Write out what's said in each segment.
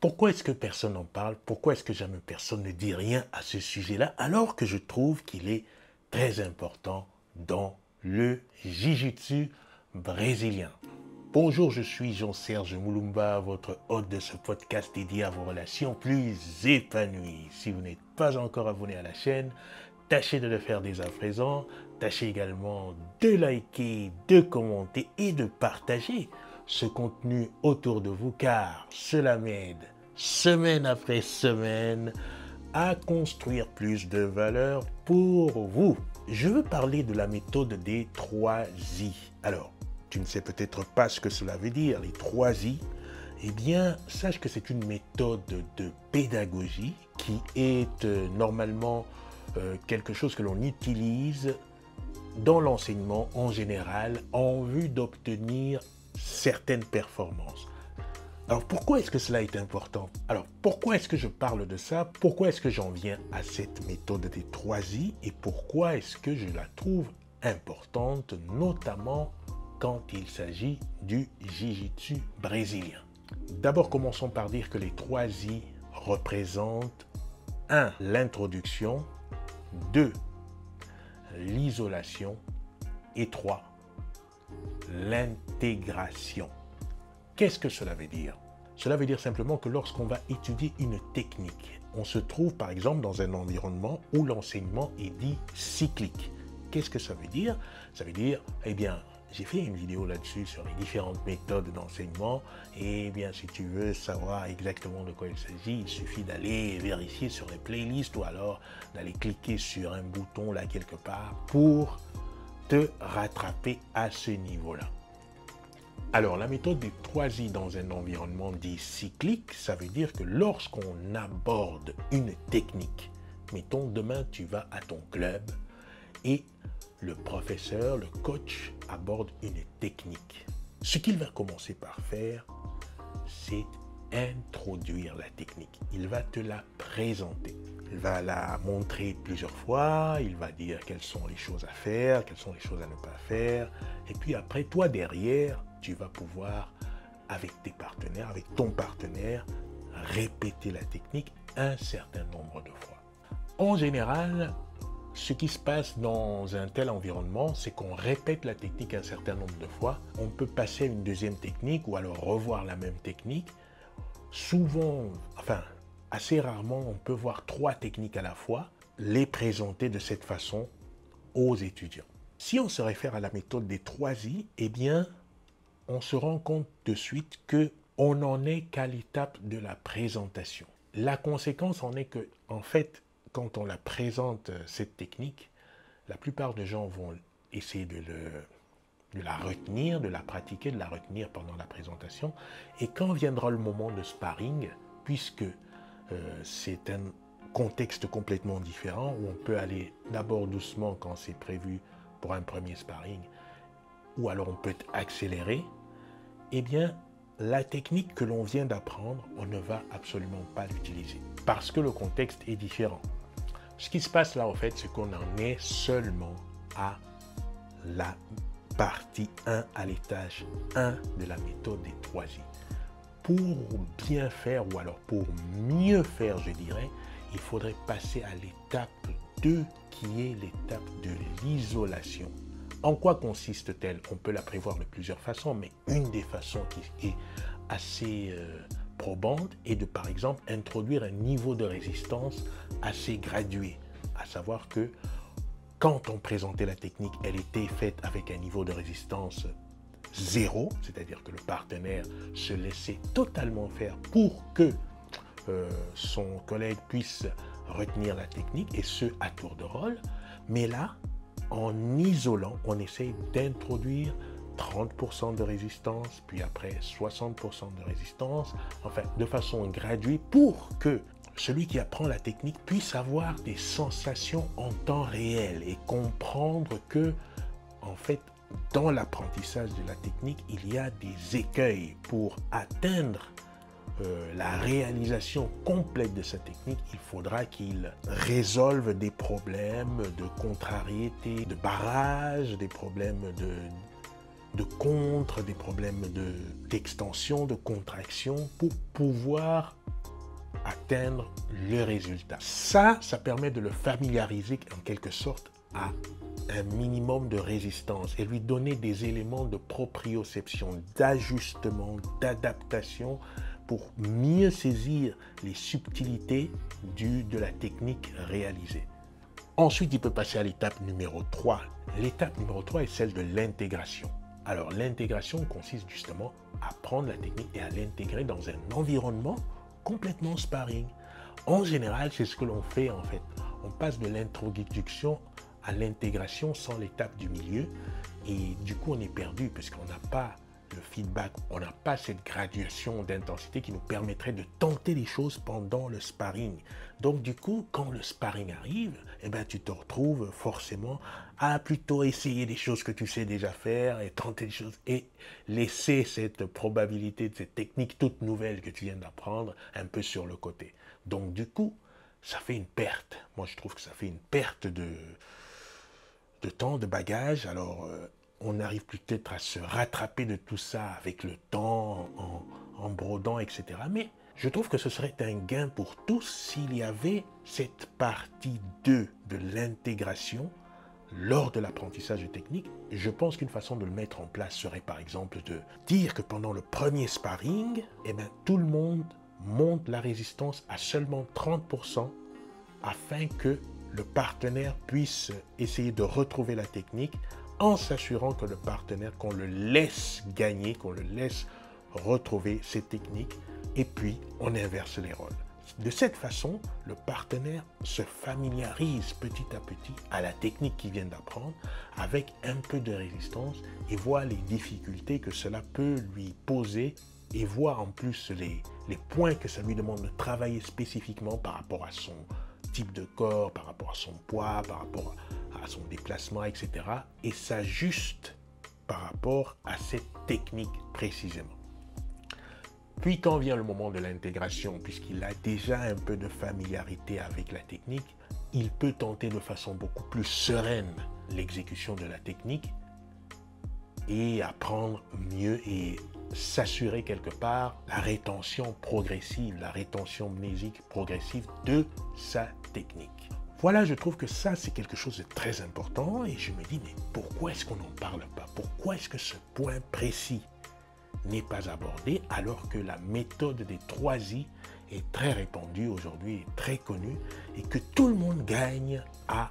Pourquoi est-ce que personne n'en parle? Pourquoi est-ce que jamais personne ne dit rien à ce sujet-là, alors que je trouve qu'il est très important dans le Jiu-Jitsu brésilien? Bonjour, je suis Jean-Serge Moulumba, votre hôte de ce podcast dédié à vos relations plus épanouies. Si vous n'êtes pas encore abonné à la chaîne, tâchez de le faire dès à présent. Tâchez également de liker, de commenter et de partager ce contenu autour de vous, car cela m'aide semaine après semaine à construire plus de valeur pour vous. Je veux parler de la méthode des 3 I. Alors, tu ne sais peut-être pas ce que cela veut dire, les 3 I. Eh bien, sache que c'est une méthode de pédagogie qui est normalement quelque chose que l'on utilise dans l'enseignement en général en vue d'obtenir certaines performances. Alors pourquoi est-ce que cela est important? Alors pourquoi est-ce que je parle de ça? Pourquoi est-ce que j'en viens à cette méthode des 3 I? Et pourquoi est-ce que je la trouve importante, notamment quand il s'agit du Jiu-Jitsu brésilien? D'abord, commençons par dire que les 3 I représentent 1. L'introduction, 2. L'isolation et 3. L'intégration. Qu'est-ce que cela veut dire? Cela veut dire simplement que lorsqu'on va étudier une technique, on se trouve par exemple dans un environnement où l'enseignement est dit cyclique. Qu'est-ce que ça veut dire? Ça veut dire, eh bien, j'ai fait une vidéo là-dessus sur les différentes méthodes d'enseignement et bien si tu veux savoir exactement de quoi il s'agit, il suffit d'aller vérifier sur les playlists ou alors d'aller cliquer sur un bouton là quelque part pour te rattraper à ce niveau-là. Alors, la méthode des 3 I dans un environnement dit cyclique, ça veut dire que lorsqu'on aborde une technique, mettons demain tu vas à ton club et le professeur, le coach aborde une technique. Ce qu'il va commencer par faire, c'est introduire la technique. Il va te la présenter. Il va la montrer plusieurs fois, il va dire quelles sont les choses à faire, quelles sont les choses à ne pas faire. Et puis après, toi derrière, tu vas pouvoir, avec tes partenaires, avec ton partenaire, répéter la technique un certain nombre de fois. En général, ce qui se passe dans un tel environnement, c'est qu'on répète la technique un certain nombre de fois. On peut passer à une deuxième technique ou alors revoir la même technique. Souvent, enfin, assez rarement, on peut voir 3 techniques à la fois, les présenter de cette façon aux étudiants. Si on se réfère à la méthode des 3 I, eh bien, on se rend compte de suite qu'on n'en est qu'à l'étape de la présentation. La conséquence en est que, en fait, quand on la présente, cette technique, la plupart des gens vont essayer de la retenir, de la pratiquer, de la retenir pendant la présentation. Et quand viendra le moment de sparring, puisque c'est un contexte complètement différent, où on peut aller d'abord doucement quand c'est prévu pour un premier sparring, ou alors on peut accélérer, eh bien, la technique que l'on vient d'apprendre, on ne va absolument pas l'utiliser, parce que le contexte est différent. Ce qui se passe là, en fait, c'est qu'on en est seulement à la partie 1, à l'étage 1 de la méthode des 3 I. Pour bien faire, ou alors pour mieux faire, je dirais, il faudrait passer à l'étape 2, qui est l'étape de l'isolation. En quoi consiste-t-elle? On peut la prévoir de plusieurs façons, mais une des façons qui est assez probante est de, par exemple, introduire un niveau de résistance assez gradué. À savoir que quand on présentait la technique, elle était faite avec un niveau de résistance 0, c'est-à-dire que le partenaire se laissait totalement faire pour que son collègue puisse retenir la technique, et ce, à tour de rôle. Mais là, en isolant, on essaye d'introduire 30% de résistance, puis après 60% de résistance, enfin de façon graduée pour que celui qui apprend la technique puisse avoir des sensations en temps réel et comprendre que, en fait, dans l'apprentissage de la technique, il y a des écueils pour atteindre la réalisation complète de sa technique. Il faudra qu'il résolve des problèmes de contrariété, de barrage, des problèmes de contre, des problèmes d'extension, de contraction, pour pouvoir atteindre le résultat. Ça permet de le familiariser en quelque sorte à un minimum de résistance et lui donner des éléments de proprioception, d'ajustement, d'adaptation pour mieux saisir les subtilités de la technique réalisée. Ensuite, il peut passer à l'étape numéro 3. L'étape numéro 3 est celle de l'intégration. Alors, l'intégration consiste justement à prendre la technique et à l'intégrer dans un environnement complètement sparring. En général, c'est ce que l'on fait en fait. On passe de l'introduction à l'intégration sans l'étape du milieu et du coup, on est perdu parce qu'on n'a pas le feedback, on n'a pas cette graduation d'intensité qui nous permettrait de tenter les choses pendant le sparring. Donc du coup, quand le sparring arrive, eh ben, tu te retrouves forcément à plutôt essayer des choses que tu sais déjà faire et tenter des choses et laisser cette probabilité, cette technique toute nouvelle que tu viens d'apprendre un peu sur le côté. Donc du coup, ça fait une perte. Moi, je trouve que ça fait une perte de temps, de bagages. Alors, on arrive peut-être à se rattraper de tout ça avec le temps, en brodant, etc. Mais je trouve que ce serait un gain pour tous s'il y avait cette partie 2 de l'intégration lors de l'apprentissage de technique. Je pense qu'une façon de le mettre en place serait par exemple de dire que pendant le premier sparring, eh bien, tout le monde monte la résistance à seulement 30% afin que le partenaire puisse essayer de retrouver la technique en s'assurant que le partenaire, qu'on le laisse gagner, qu'on le laisse retrouver ses techniques et puis on inverse les rôles. De cette façon, le partenaire se familiarise petit à petit à la technique qu'il vient d'apprendre avec un peu de résistance et voit les difficultés que cela peut lui poser et voit en plus les points que ça lui demande de travailler spécifiquement par rapport à son type de corps, par rapport à son poids, par rapport à son déplacement, etc. et s'ajuste par rapport à cette technique précisément. Puis quand vient le moment de l'intégration, puisqu'il a déjà un peu de familiarité avec la technique, il peut tenter de façon beaucoup plus sereine l'exécution de la technique et apprendre mieux et s'assurer quelque part la rétention progressive, la rétention mnésique progressive de sa technique. Voilà, je trouve que ça, c'est quelque chose de très important et je me dis, mais pourquoi est-ce qu'on n'en parle pas? Pourquoi est-ce que ce point précis n'est pas abordé alors que la méthode des 3 I est très répandue aujourd'hui, est très connue et que tout le monde gagne à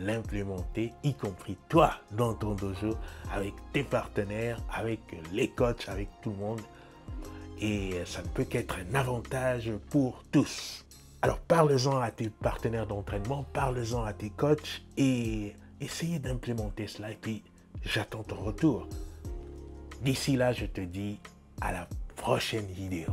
l'implémenter, y compris toi dans ton dojo, avec tes partenaires, avec les coachs, avec tout le monde. Et ça ne peut qu'être un avantage pour tous. Alors parle-en à tes partenaires d'entraînement, parle-en à tes coachs et essayez d'implémenter cela et puis j'attends ton retour. D'ici là, je te dis à la prochaine vidéo.